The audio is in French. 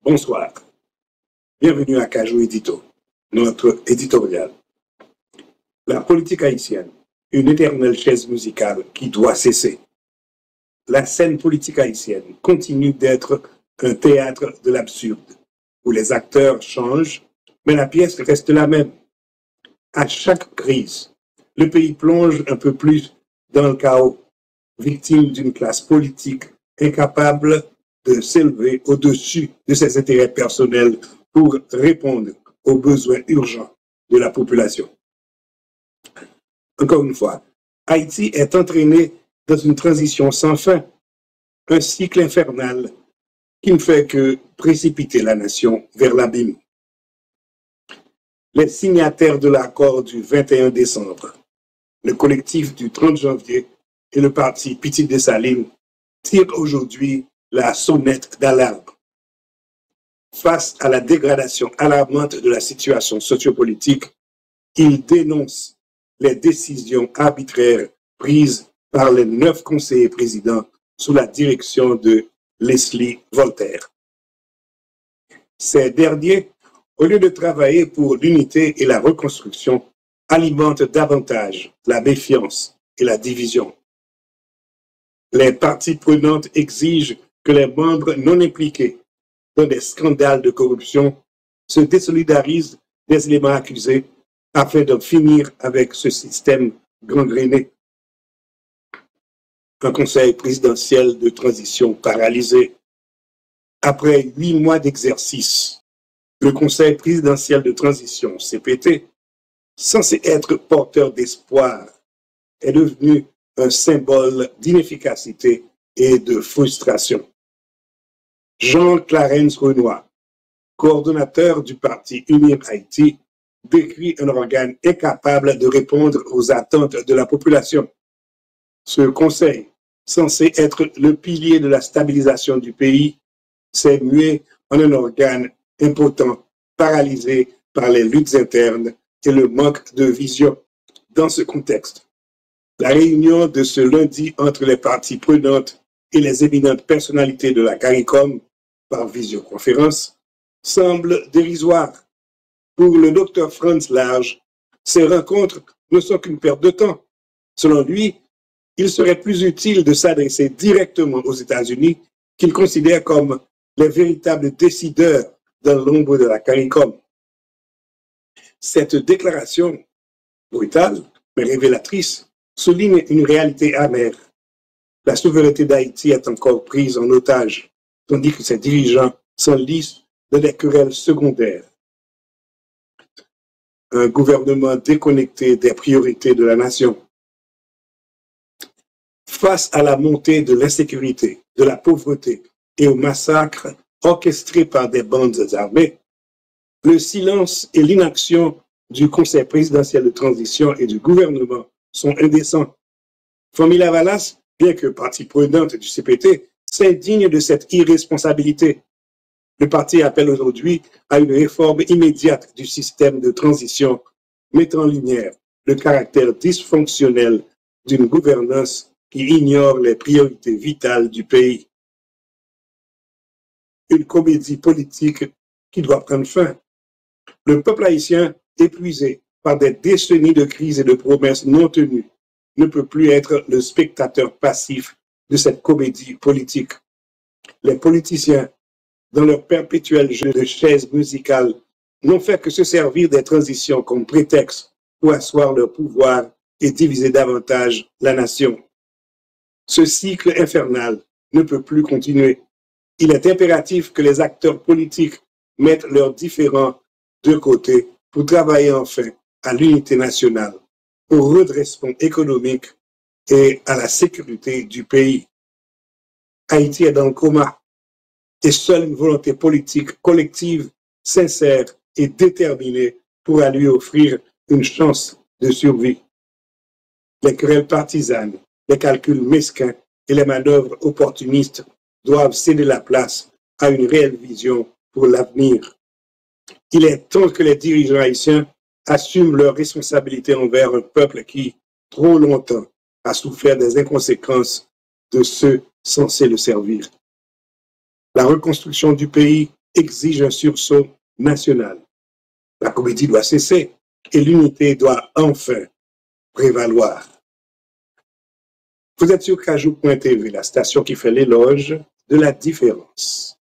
Bonsoir. Bienvenue à Cajou Édito, notre éditorial. La politique haïtienne, une éternelle chaise musicale qui doit cesser. La scène politique haïtienne continue d'être un théâtre de l'absurde, où les acteurs changent, mais la pièce reste la même. À chaque crise, le pays plonge un peu plus dans le chaos, victime d'une classe politique incapable de s'élever au-dessus de ses intérêts personnels pour répondre aux besoins urgents de la population. Encore une fois, Haïti est entraîné dans une transition sans fin, un cycle infernal qui ne fait que précipiter la nation vers l'abîme. Les signataires de l'accord du 21 décembre, le collectif du 30 janvier et le parti Petite Dessalines tirent aujourd'hui la sonnette d'alarme. Face à la dégradation alarmante de la situation sociopolitique, ils dénoncent les décisions arbitraires prises par les 9 conseillers présidents sous la direction de Leslie Voltaire. Ces derniers, au lieu de travailler pour l'unité et la reconstruction, alimentent davantage la méfiance et la division. Les parties prenantes exigent que les membres non impliqués dans des scandales de corruption se désolidarisent des éléments accusés afin d'en finir avec ce système gangréné. Un conseil présidentiel de transition paralysé. Après 8 mois d'exercice, le conseil présidentiel de transition, CPT, censé être porteur d'espoir, est devenu un symbole d'inefficacité et de frustration. Jean Clarence Renoir, coordonnateur du parti Unir Haïti, décrit un organe incapable de répondre aux attentes de la population. Ce conseil, censé être le pilier de la stabilisation du pays, s'est mué en un organe impotent, paralysé par les luttes internes et le manque de vision. Dans ce contexte, la réunion de ce lundi entre les parties prenantes et les éminentes personnalités de la CARICOM par visioconférence semble dérisoire. Pour le docteur Franz Large, ces rencontres ne sont qu'une perte de temps. Selon lui, il serait plus utile de s'adresser directement aux États-Unis, qu'il considère comme les véritables décideurs dans l'ombre de la CARICOM. Cette déclaration, brutale mais révélatrice, souligne une réalité amère. La souveraineté d'Haïti est encore prise en otage, tandis que ses dirigeants s'enlisent dans des querelles secondaires. Un gouvernement déconnecté des priorités de la nation. Face à la montée de l'insécurité, de la pauvreté et au massacre orchestrés par des bandes armées, le silence et l'inaction du Conseil présidentiel de transition et du gouvernement sont indécents. Famille Lavalas, bien que partie prenante du CPT, s'indigne de cette irresponsabilité. Le parti appelle aujourd'hui à une réforme immédiate du système de transition, mettant en lumière le caractère dysfonctionnel d'une gouvernance qui ignore les priorités vitales du pays. Une comédie politique qui doit prendre fin. Le peuple haïtien, épuisé par des décennies de crises et de promesses non tenues, ne peut plus être le spectateur passif de cette comédie politique. Les politiciens, dans leur perpétuel jeu de chaises musicales, n'ont fait que se servir des transitions comme prétexte pour asseoir leur pouvoir et diviser davantage la nation. Ce cycle infernal ne peut plus continuer. Il est impératif que les acteurs politiques mettent leurs différends de côté pour travailler enfin à l'unité nationale, au redressement économique et à la sécurité du pays. Haïti est dans le coma et seule une volonté politique collective, sincère et déterminée pourra lui offrir une chance de survie. Les querelles partisanes, les calculs mesquins et les manœuvres opportunistes doivent céder la place à une réelle vision pour l'avenir. Il est temps que les dirigeants haïtiens assument leurs responsabilités envers un peuple qui, trop longtemps, a souffert des inconséquences de ceux censés le servir. La reconstruction du pays exige un sursaut national. La comédie doit cesser et l'unité doit enfin prévaloir. Vous êtes sur Kajou.tv, la station qui fait l'éloge de la différence.